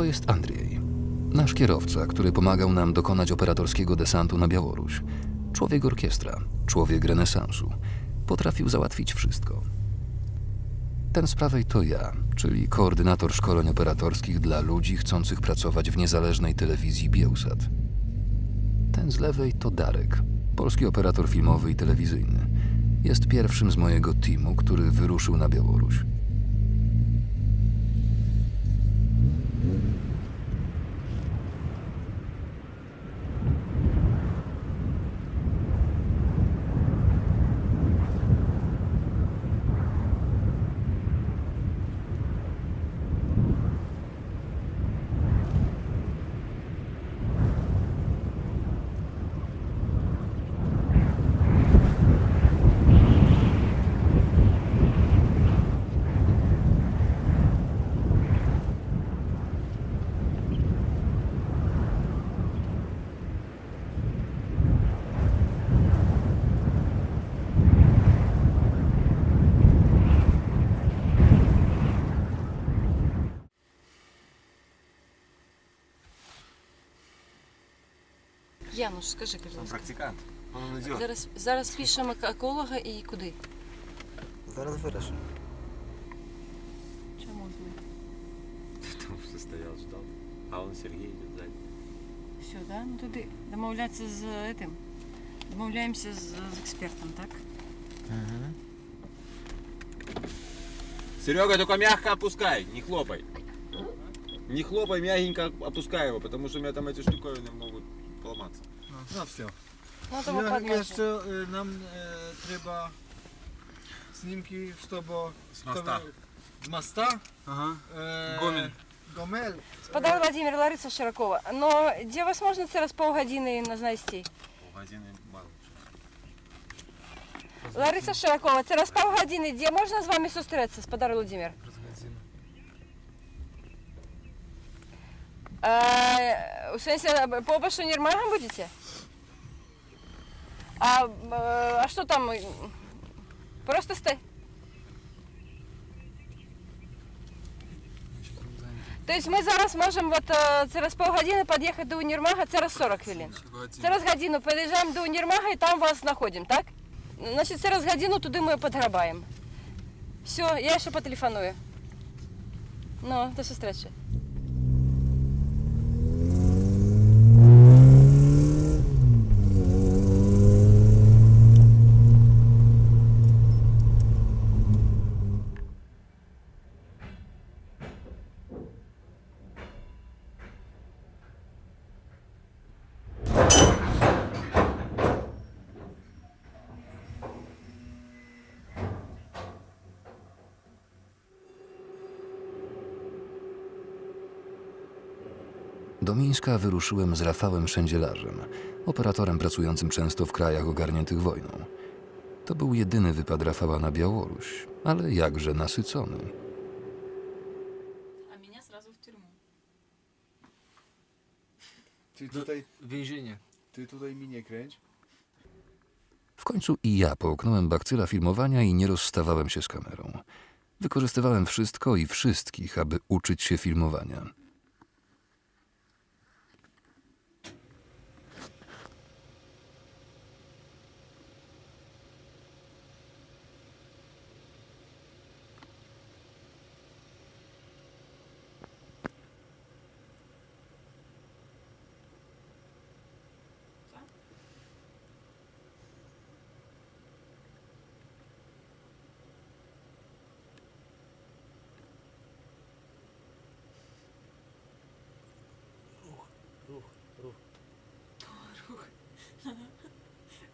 To jest Andrzej, nasz kierowca, który pomagał nam dokonać operatorskiego desantu na Białoruś. Człowiek orkiestra, człowiek renesansu. Potrafił załatwić wszystko. Ten z prawej to ja, czyli koordynator szkoleń operatorskich dla ludzi chcących pracować w niezależnej telewizji Biełsat. Ten z lewej to Darek, polski operator filmowy i telewizyjny. Jest pierwszym z mojego teamu, który wyruszył na Białoruś. Януш, скажи, будь ласка. Практикант. Он идет. Зараз пишемо еколога і куди? Зараз вирішимо. Чому зли? Потому что стоял, ждал. А он Сергей идет сзади. Все, да? Ну туди. Домовлятися з этим. Домовляємося з експертом, так? Угу. Серега, только мягко опускай, не хлопай. Не хлопай, мягенько опускай его, потому что у меня там эти штуковины могут поломаться. Ну все. Ну, то ви подложите. Jeszcze nam trzeba sнимки, чтобы... С моста. С моста? Ага. Гомель. Гомель. Спадар Владимир, Лариса Широкова. Но де вас можна через полгодини знайти? Полгодины мало. Лариса Широкова, через полгодини де можна з вами зустрітися, Спадар Владимир? У сенсі, по обошу Нірмагам будете? А що там? Просто стой. Тобто ми зараз можемо через полгодини під'їхати до Універмага, через 40 хвилин. Через годину під'їжджаємо до Універмага і там вас знаходимо, так? Значить, через годину туди ми підграбаємо. Все, я ще потелефоную. Ну, до зустрічі. Do Mińska wyruszyłem z Rafałem Szędzielarzem, operatorem pracującym często w krajach ogarniętych wojną. To był jedyny wypad Rafała na Białoruś, ale jakże nasycony. А меня сразу в тюрьму. Ty tutaj... Więzienie. Ty tutaj mi nie kręć. W końcu i ja połknąłem bakcyla filmowania i nie rozstawałem się z kamerą. Wykorzystywałem wszystko i wszystkich, aby uczyć się filmowania.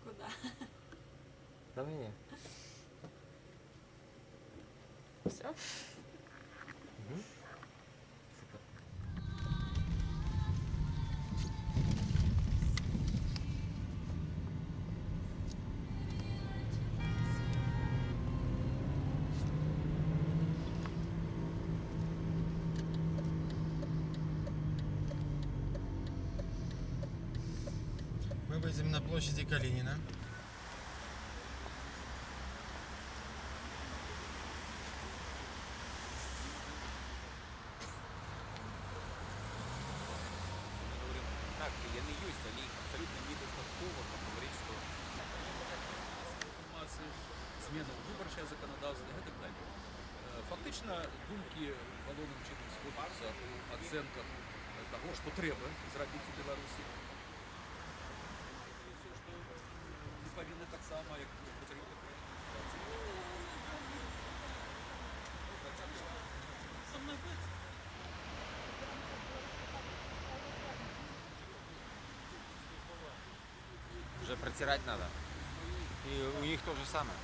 Куда? Do mnie. Все? Мы будем на площади Калинина. повод поговорить, что информации, зміна виборчого законодавства і так далі. Фактично, думки головним чином сходяться у оцінках того, що треба зробити у Білорусі. І все, що не повинні так само, як потрібно со мною бути. Уже протирать надо. И у них то же самое.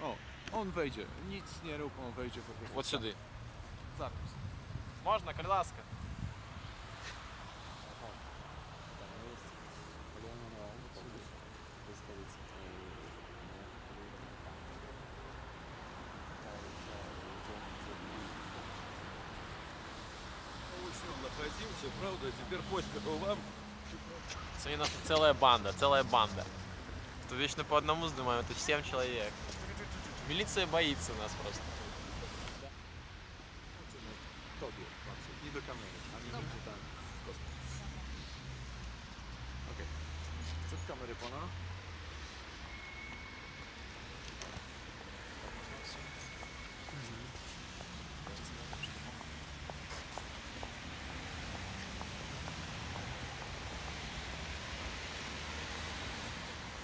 O, on wejdzie. Nic nie rób, on wejdzie po prostu. От сюди. Zapis. Можна, будь ласка. Находимся, правда, теперь поспехов вам. Сегодня у нас тут целая банда, целая банда. Тут вечно по одному сдумаем, это 7 человек. Милиция боится нас просто. Tobie patrzę. Nie do kamery. Ani nigdzie tam. Okej. Przed kamery pana.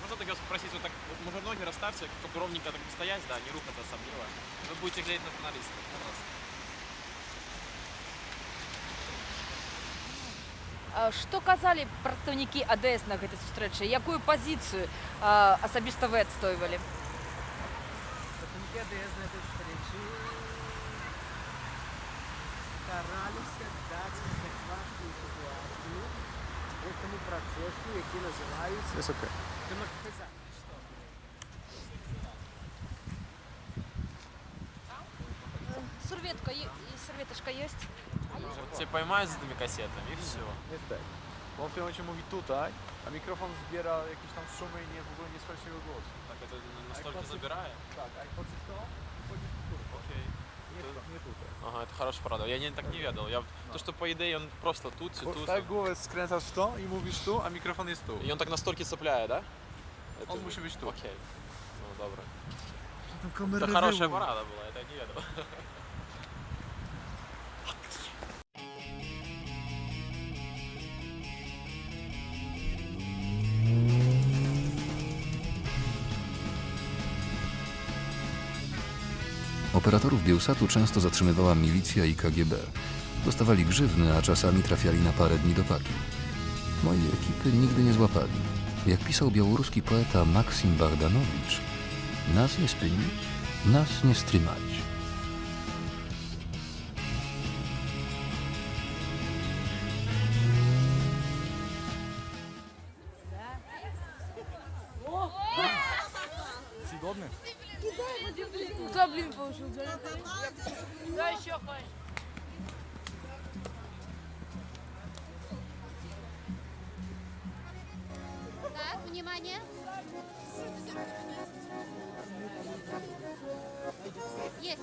Можно тогда спросить, вот так, вот, можно ноги расставьте, как ровненько так стоять, да, не рухаться особливо. Вы будете глядеть на журналистов. Пожалуйста. Што казалі прадстаўнікі АДС на гэтай сустрэчы? Якую пазіцыю асабіста вы адстойвалі? Представники АДС на этой встрече старались дать адекватную ситуацию этому процессу, який называется демократизация. Серветочка есть? Вот тебя поймают с этими кассетами и все. Niestety. Bo on w tym momencie mówi tutaj, a mikrofon zbiera jakieś tam szumy i w ogóle nie słyszy jego głosu. Так это настолько забирает? Tak, a jak chodzi w to, chodzi w turbo. Окей. Nie tutaj. Ага, это хорошая правда. Я так не ведал. То, что по идее он просто тут и тут. Tak głowę skręcasz w to i mówisz tu, a mikrofon jest tu. И он так настолько цепляет, да? On musi być tu. Окей. Ну, добре. Kamerę Это хорошая парада была, это я не ведал. Operatorów Bielsatu często zatrzymywała milicja i KGB. Dostawali grzywny, a czasami trafiali na parę dni do paki. Mojej ekipy nigdy nie złapali. Jak pisał białoruski poeta Maksim Bogdanowicz, nas nie spynić, nas nie strymać. Zgodny? Кто, блин, получил? Да еще хочешь. Так, внимание. Есть.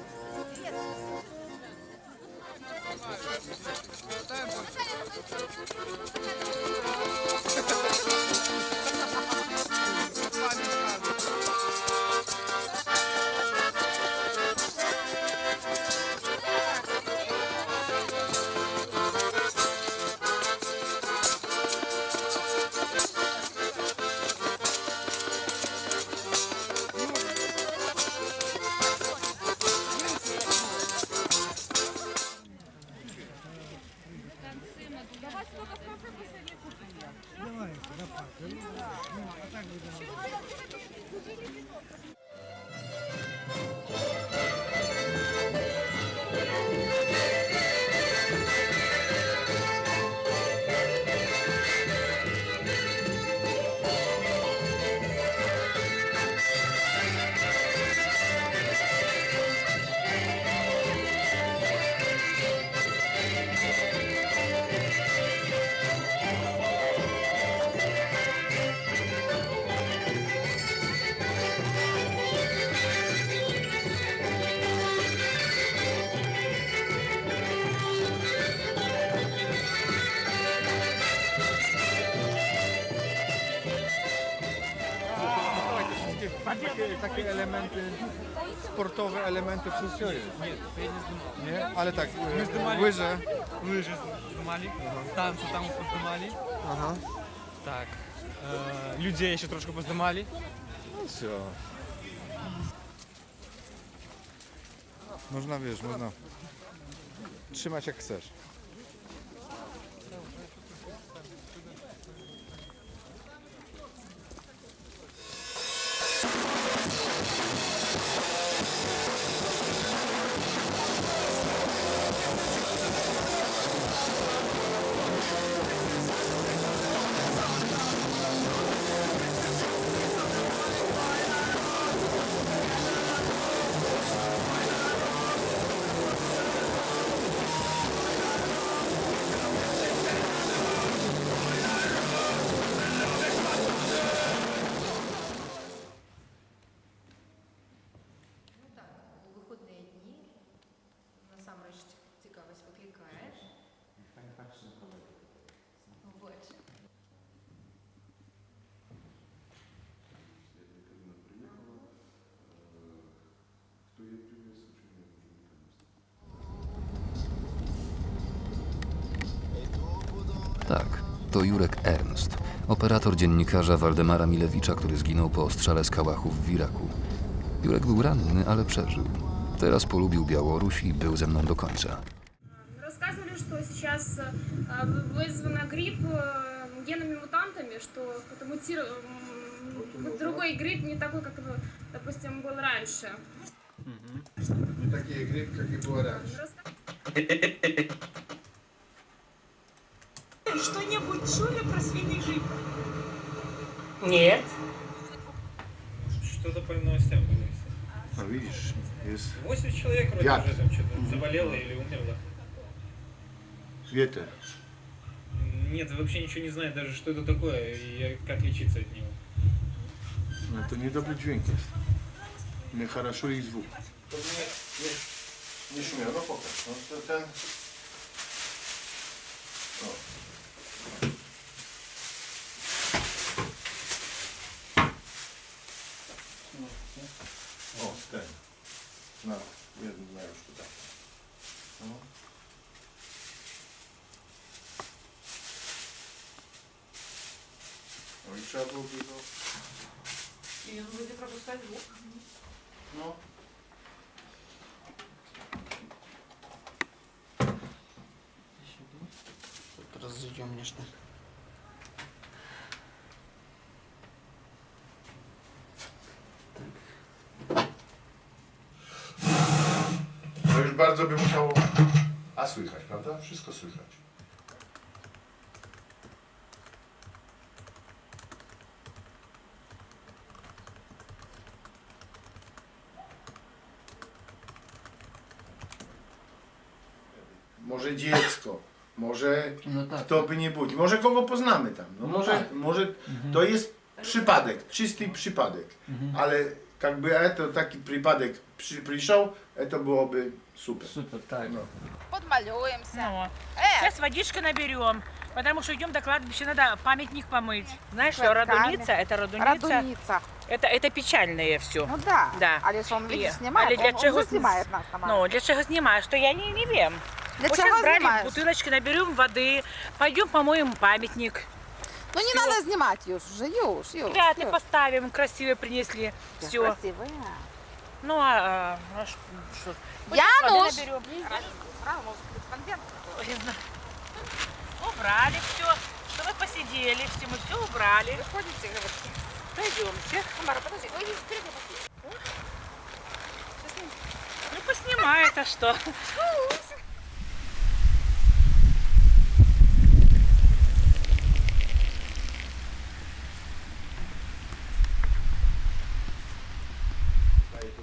takie elementy, sportowe elementy wszystko jest. Nie? Ale tak, łyże. Лыжи снимали, танцы там поздымали. Aha. Так. Людей еще трошки поздымали. No все. Można, wiesz, można trzymać jak chcesz. У вихідні дні насамрэч цікавасць викликаєш. Бачу. Tak, to Jurek Ernst, operator dziennikarza Waldemara Milewicza, który zginął po ostrzale z Kałachów w Iraku. Jurek był ranny, ale przeżył. Teraz polubił Białoruś i był ze mną do końca. Рассказывали, что сейчас вызвана грипп генами-мутантами, что это другой грипп, не такой, как, допустим, был раньше. Nie taki gryp, jaki było раньше. Что-нибудь чули про свиный грипп? Нет. Что-то по новостям появилось. No widzisz, jest 8 человек вроде Яд. уже там что-то заболело или умерло. wieter. Нет, вообще ничего не знаю даже, что это такое и как leczиться от него. No to niedobry dźwięk jest. Niechoroszo i zwuk. Nie śmiał, no pokaż. No to ten... O. O, ten. No, jeden ma już tutaj. No. No i trzeba byłoby go... И он будет пропускать звук. No. Teraz zjdziemy nieszta. To już bardzo by musiało... A słychać, prawda? Wszystko słychać. Może dziecko, może kto by nie był, może kogo poznamy tam, no może to jest przypadek, czysty przypadek, ale jakby to taki przypadek przyszedł, to byłoby super. Супер, так. No. Подмалюемся. Сейчас водичка наберем, потому что идем до кладбища, надо памятник помыть. Знаешь, что радуница, это радуница, это печальное все. Ну да. Да. Але ж он, І- видиш, знімає, але для он чого вже знімає нас там. Ну, для чего снимаешь, что я не вем. Для Вот чого сейчас брали знімаєш? бутылочки, наберем воды, пойдем помоем памятник. Ну не надо знімати, Юж, Юж. Вряд ли поставим, красиво принесли. Все. Красиво. Ну а что? Януш! Наберем. Кореспондент. Убрали все, что мы посидели, мы все убрали. Ходите, говорите. Пойдемте. Тамара, подожди. Ой, вперед не пошли. Ну поснимай это что.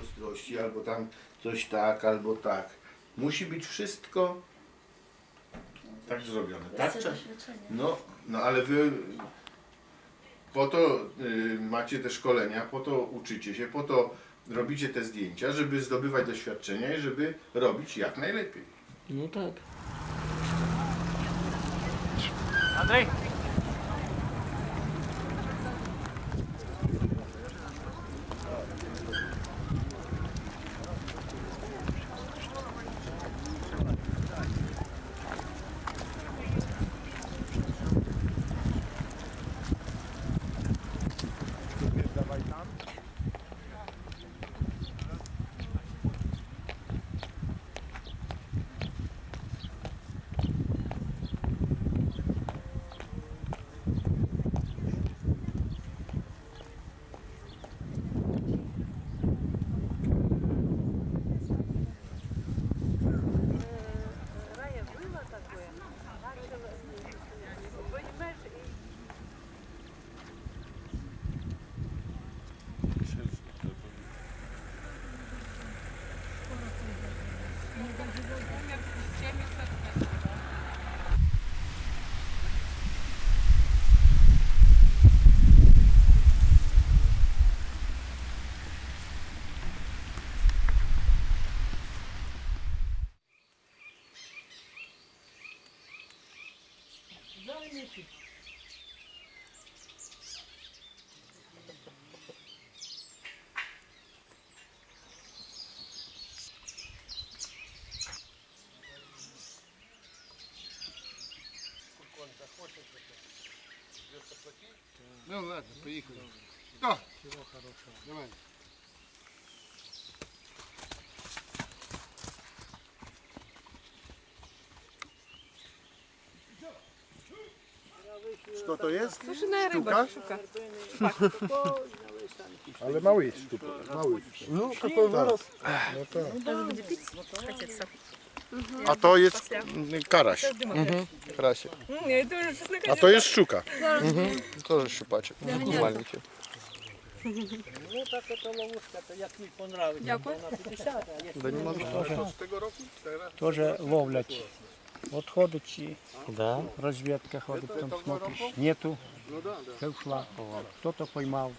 Ostrości, albo tam coś tak, albo tak. Musi być wszystko tak zrobione. Tak? No ale wy po to macie te szkolenia, po to uczycie się, po to robicie te zdjęcia, żeby zdobywać doświadczenia i żeby robić jak najlepiej. Ну так. Андрей. Ну ладно, поїхали. О, всього хорошого. Давай. Що то є? Сушеная рыба, щука. Але малий штука. Малий. Ну, який вирос. А то є карась. Карась. А то є щука. Тоже щупачок. Маленький. Ну так это ловушка, это як мені понравилось. Дякую. Да не можу. Тоже ловлять. Вот ходить и разведка ходит, там смотришь, нету, все ушла, кто-то поймал.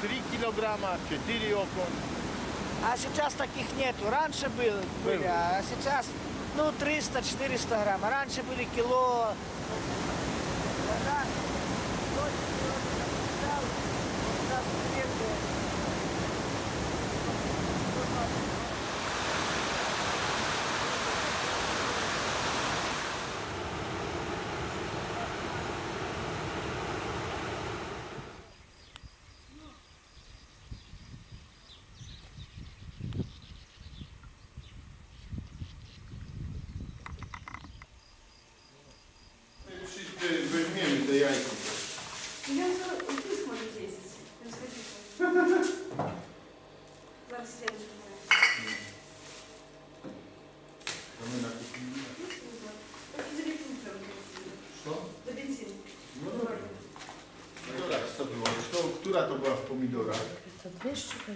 Три килограмма, 4 окон. А сейчас таких нету. Раньше были, а сейчас 300-400 грамм. А раньше были кило. Weźmiemy te jajko. Я зараз можу з'їсти. Зараз следующий. Co? До бензину. No dobra. Pomidorach co było? Która to była w pomidorach? To 2 sztuki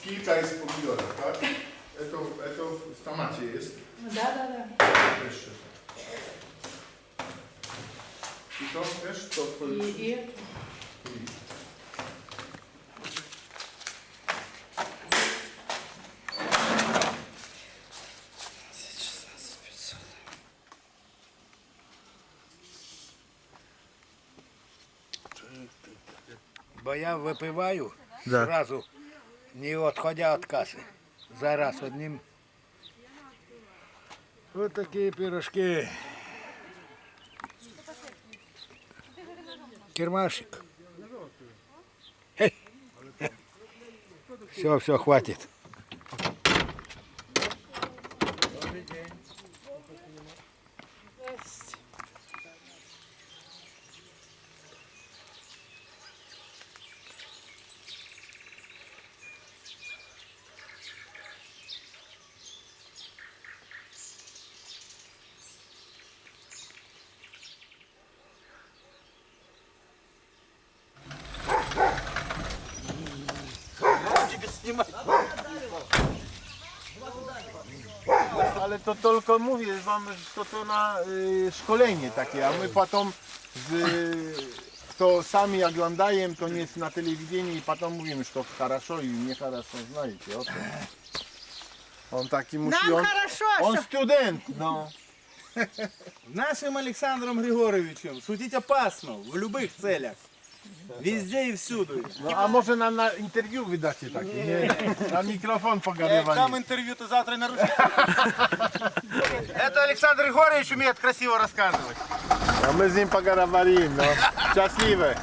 Kilka jest w pomidorach, tak? To w tamacie jest. Да. Jeszcze. I to też to И Бо я випиваю зразу, не відходя від каси. Зараз одним. Ось такі пирожки. Кермашик. Все, хватит. Ale to tylko mówię wam, że to na szkolenie takie, a my potem kto sami oglądają, to nie na telewizji i potem mówimy, że to хорошо i nie хорошо, знаете, o to. On taki musi, on student, no. Нашим Александром Григоровичем шутить опасно в любых целях. Везде и всюду. No a może nam na interwiu wydacie takie, nie? Na mikrofon pogadywani. Там интервью ты завтра нарушишь. Это Александр Григорьевич умеет красиво рассказывать. A my z nim pogadywali, no. Szczęśliwe.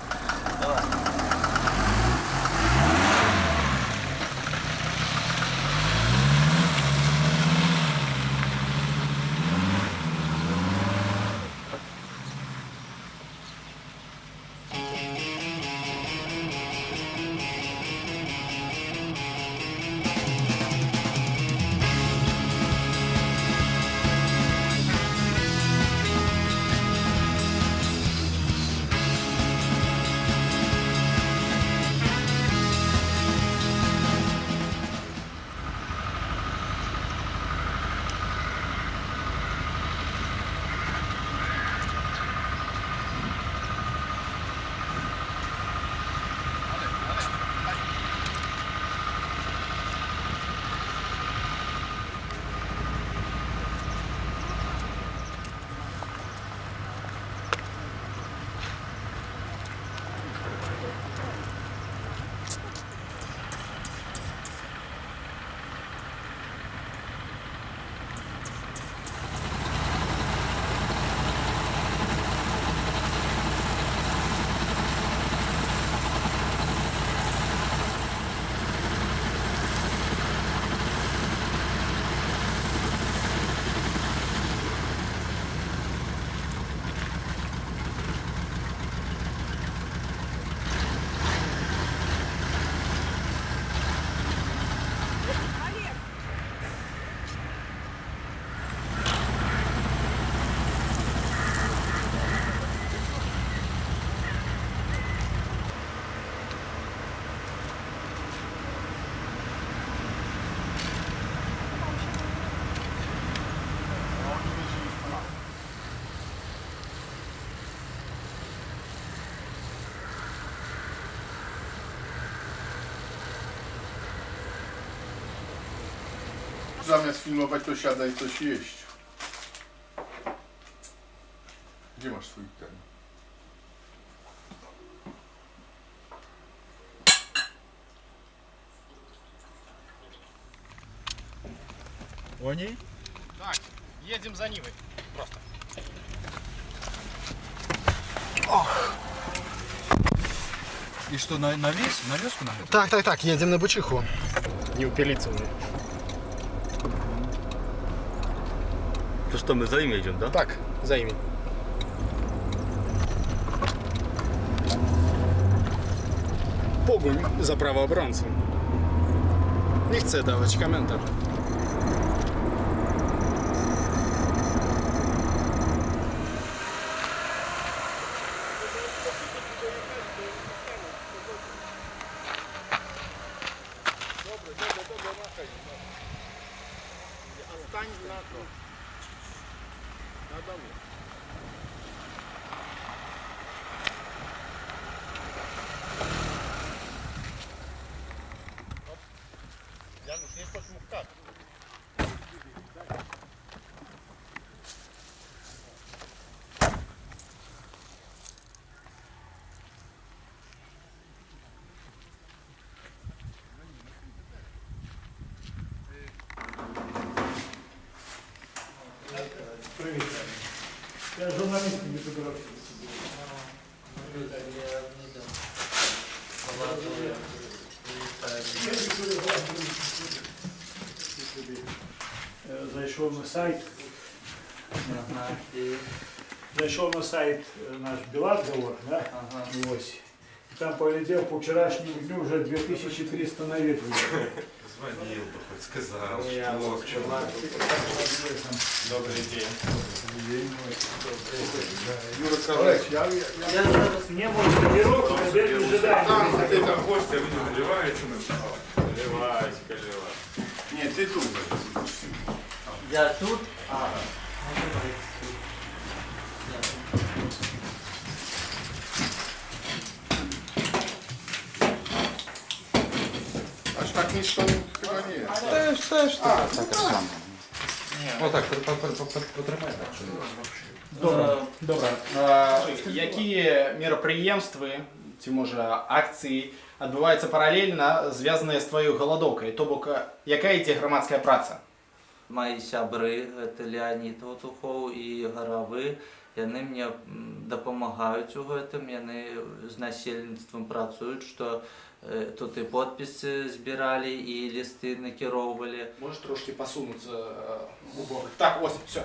zamiast filmować, to siadaj coś jeść. Gdzie masz swój ten? Они? Так, едем за Нивой. Просто. И что, на вес? На веску на это? Так, едем на Бучиху. Не упилиться мне. То что, мы за ими идем, да? Так, за ими. Pogoń za prawo obrońcy. Nie chcę dawać komentarz. Janusz, nie wchodź mu w kadr. Привіт. Я журналіст фотографії. Зайшов на сайт. Зайшов на сайт наш Белазговор, да? Ось. И там поглядел по вчерашнему дню уже 2300 наведываний. Звонил, хоть сказал. Добрый день. Юра Карлович, я не был тренировок, а теперь ожидаем. Ты там Гостя вы не наливаете на Наливайте, Нет, ты тут. Я тут. Aż tak nisko chyba nie jest. Też так само. Отак, потримай так. Добре. Які мерапрыемствы ці можа акцыі адбываюцца паралельна звязаныя з тваёй галадоўкай, то бок якая ідзе грамадская праца? Мої сябри, це Леонід Готухов і Горовы, яны мне допомагають у гэтым, яны з насельніцтвом працюють, що тут і подписи збирали, і листи накіровували. Можеш трошки посунуться у бок. Так, ось, все.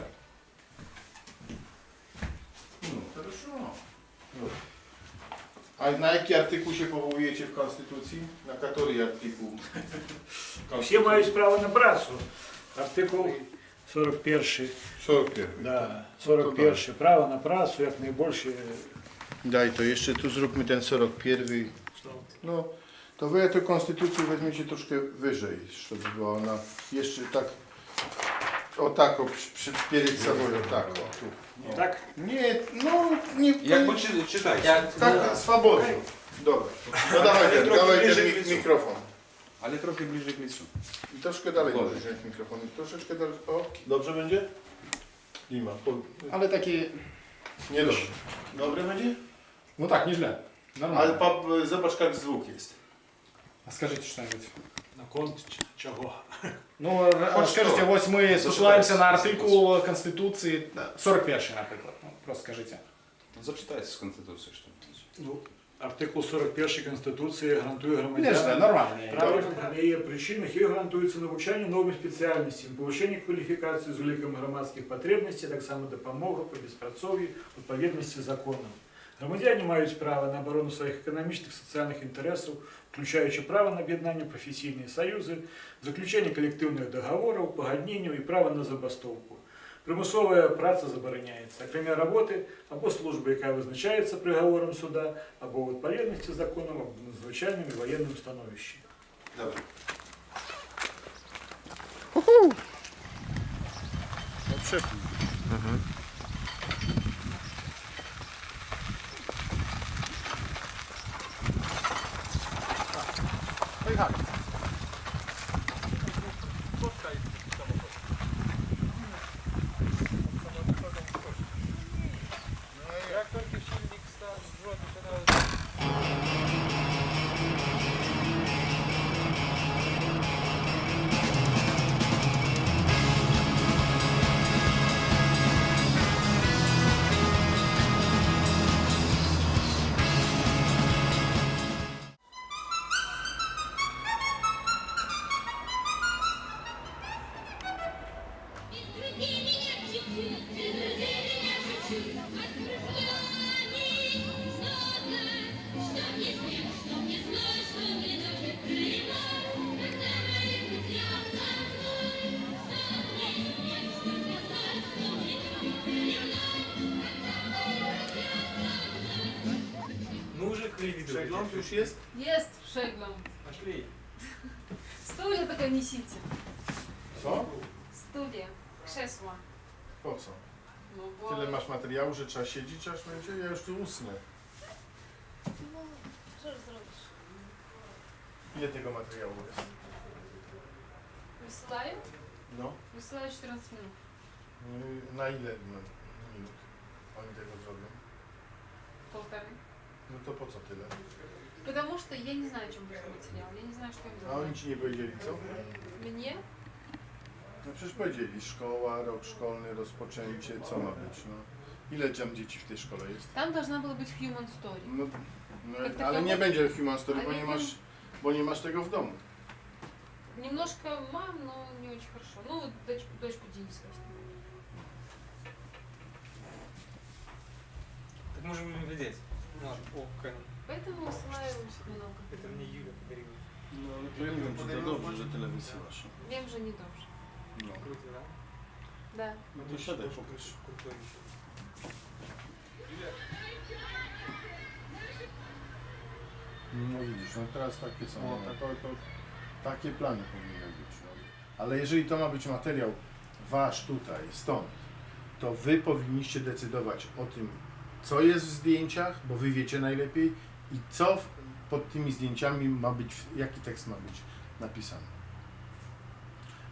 No, хорошо. A na jaki artykuł się powołujecie w Konstytucji? Na który artykuł? Все мають право на працю. Артикул 41. 41. Да, 41. Право на pracę, jak najbольше. Daj, to jeszcze tu zróbmy ten 41. No, to wy tę konstytucję weźmiecie troszkę wyżej, żeby była ona jeszcze tak, o tak, o перед собой, o tak, o tu. No. Tak? Nie, no, nie. Jak czytaj. Tak, swobodnie. Dobra. No dawaj ten mikrofon. Ale trochę bliżej k licu. I troszkę dalej możesz wziąć mikrofon. I troszeczkę dalej. O, dobrze będzie? Lima. Ale taki... Niedobrze. Dobre będzie? No tak, nieźle. Ale zobacz, jak звук jest. А скажите что-нибудь. На конт чого? Ну, скажите, ось ми спосилаємося на артикул Конституції 41, наприклад. Ну, просто скажите. Зачитайте з Конституції, що. Ну, артикул 41 Конституції гарантує Ніжне, громадянам нормально. право на її причинах і гарантується навчання новим спеціальностям, повищення кваліфікації з великими громадських потребностей, так само допомога по безпрацов'ю, відповідності законам. Громадяни мають право на оборону своїх економічних, соціальних інтересів, включаючи право на об'єднання, професійні союзи, заключення колективних договорів, погоднення і право на забастовку. Примусова праця забороняється, окрім роботи або служби, яка визначається приговором суда, або у відповідності з законом або надзвичайним і воєнним становищем. Dobra. No przepój. Pojechali. Spotkaj samochód. Przegląd już jest? Jest przegląd. Studia tylko несите. Co? Studia, krzesła. Po co? No bo... Tyle masz materiału, że trzeba siedzieć aż będzie? Ja już tu usnę. No, co zrobisz? Ile tego materiału jest? Wysyłają? No. Wysyłają 14 minut. Na ile minut oni tego zrobią? Полторы. No to po co tyle? Потому что я не знаю, чем будет материал. Я не знаю, что им A oni делать. ci nie powiedzieli co? Мне? No przecież powiedzieli, szkoła, rok szkolny, rozpoczęcie, co ma być, no. Ile tam dzieci w tej szkole jest? Там должна была быть human story. No, Jak ale taka nie mo- będzie human story, A bo nie nie, wiem. bo nie masz tego w domu. Немножко мам, но не очень хорошо. Ну, вот дочку Дениса. Так мы же будем глядеть. Поэтому высылаю много. Это мне Юля подарила. No to ja nie wiem, czy to dobrze, że tyle wysyłasz. Wiem, że niedobrze. No. Круто, да? Да. No to siadaj, pokaż. Крутой еще. No widzisz, no teraz takie są, no, takie plany powinny być. No. Ale jeżeli to ma być materiał wasz tutaj, stąd, to wy powinniście decydować o tym, co jest w zdjęciach, bo wy wiecie najlepiej i co pod tymi zdjęciami ma być, jaki tekst ma być napisany.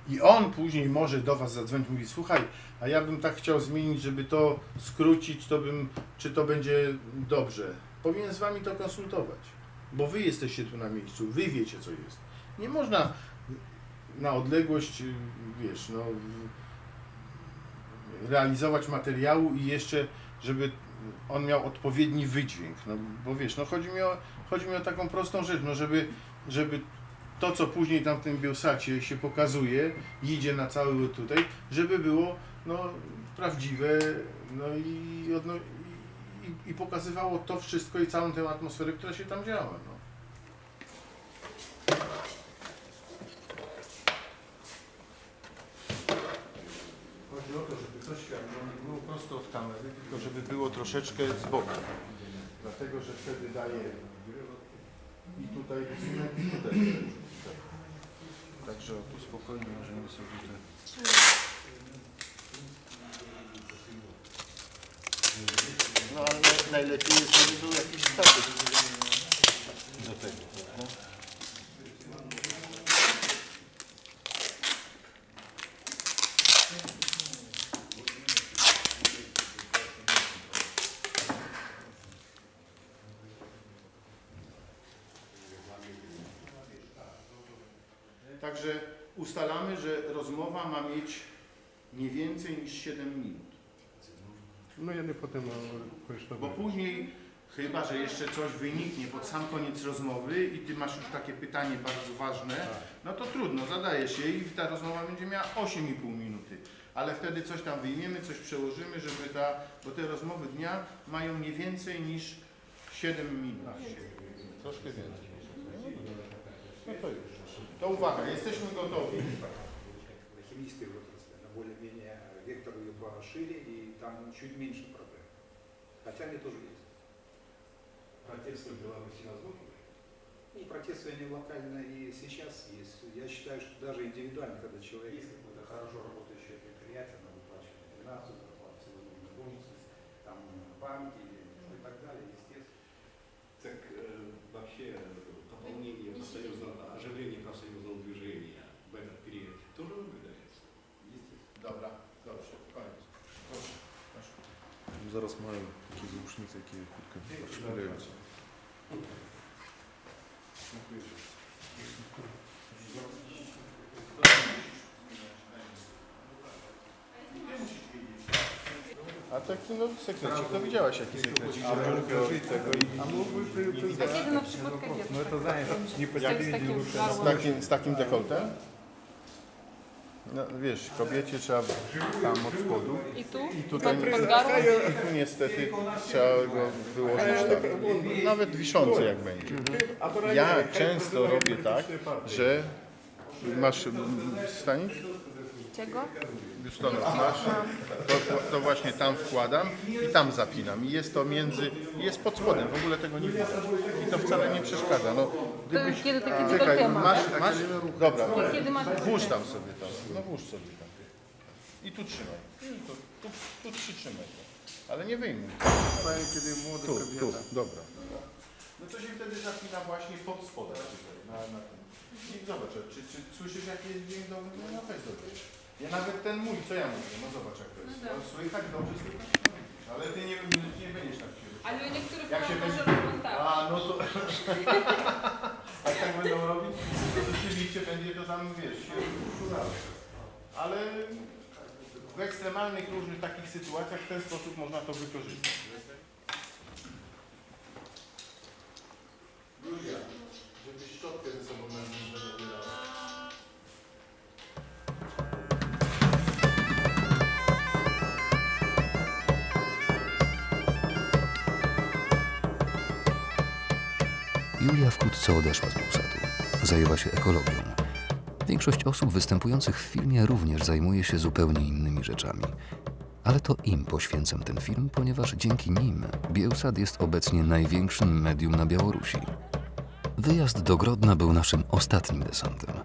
I on później może do was zadzwonić i mówi, słuchaj, a ja bym tak chciał zmienić, żeby to skrócić, to bym, czy to będzie dobrze. Powinien z wami to konsultować, bo wy jesteście tu na miejscu, wy wiecie, co jest. Nie można na odległość, wiesz, no, realizować materiału i jeszcze, żeby on miał odpowiedni wydźwięk, no bo wiesz, no chodzi mi o taką prostą rzecz, no żeby to, co później tam w tym Biosacie się pokazuje, idzie na cały tutaj, żeby było no, prawdziwe, no i pokazywało to wszystko i całą tę atmosferę, która się tam działa. No. Chodzi o to, żeby to światło nie było prosto od kamery, tylko żeby było troszeczkę z boku. Dlatego, że wtedy daje i tutaj rysunek, i tutaj. Także tu spokojnie możemy sobie te... No ale najlepiej jest, żeby był jakiś statyw do tego. No. Także ustalamy, że rozmowa ma mieć nie więcej niż 7 minut. No ja nie potem Bo później, chyba że jeszcze coś wyniknie pod sam koniec rozmowy i ty masz już takie pytanie bardzo ważne, no to trudno, zadajesz je i ta rozmowa będzie miała 8,5 minuty. Ale wtedy coś tam wyjmiemy, coś przełożymy, żeby bo te rozmowy dnia mają nie więcej niż 7 minut. Troszkę więcej. No to już. To uwaga, jesteśmy gotowi. Химической отрасли, она более-менее вектор ее пошире и там чуть меньше проблем. Хотя они тоже есть. Протесты в Беларуси возможны? И протесты они локально и сейчас есть. Я считаю, что даже индивидуально, когда человек есть какое-то хорошо работающее предприятие, оно выплачивает финансовую зарплату, всевозможные бонусы, там банки и так далее, естественно. Так вообще пополнение профсоюзного, оживление профсоюзного движения в этот период тоже наблюдается? Dobra, dobrze, koniec. Proszę, proszę. Зараз маємо такі заушниці, які хутко розширяються. A taki no sekrecik, to widziałaś jaki sekrecik, że tego i widać. Kiedy na przykład kobiety. No to знаєш, не Z takim dekoltem? No, wiesz, kobiecie trzeba tam od spodu. I tu? I tutaj niestety trzeba go wyłożyć tak. Nawet wiszący jak będzie. Ja często robię tak, że masz stanik? Czego? Biustonosz masz, to właśnie tam wkładam i tam zapinam. I jest to jest pod spodem, w ogóle tego nie widać. I to wcale nie przeszkadza. No, gdybyś, kiedy taki czekaj, temat. masz? Dobra, Kiedy masz włóż tam sobie to. No włóż sobie tam. I tu trzymaj. Tu przytrzymaj to. Ale nie wyjmuj. Kiedy młody tu, dobra. No to się wtedy zapina właśnie pod spodem tutaj, na tym. I zobacz, czy słyszysz jaki jest dźwięk dobry? No weź dobrze. Ja nawet ten mój, co ja mówię, no zobacz jak to jest. No, słychać, dobrze słychać. Ale ty nie będziesz tak się Ale u niektórych jak się może będzie... robią tak. A, no to... Jak tak będą robić, to rzeczywiście będzie to tam, wiesz, się szurało. Ale w ekstremalnych różnych takich sytuacjach w ten sposób można to wykorzystać. Julia, żebyś szczotkę ze sobą na nim zabierała. Julia wkrótce odeszła z Bielsatu. Zajęła się ekologią. Większość osób występujących w filmie również zajmuje się zupełnie innymi rzeczami. Ale to im poświęcam ten film, ponieważ dzięki nim Bielsat jest obecnie największym medium na Białorusi. Wyjazd do Grodna był naszym ostatnim desantem.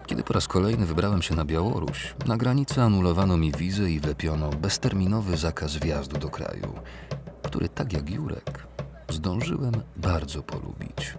Kiedy po raz kolejny wybrałem się na Białoruś, na granicy anulowano mi wizę i wlepiono bezterminowy zakaz wjazdu do kraju, który tak jak Jurek zdążyłem bardzo polubić.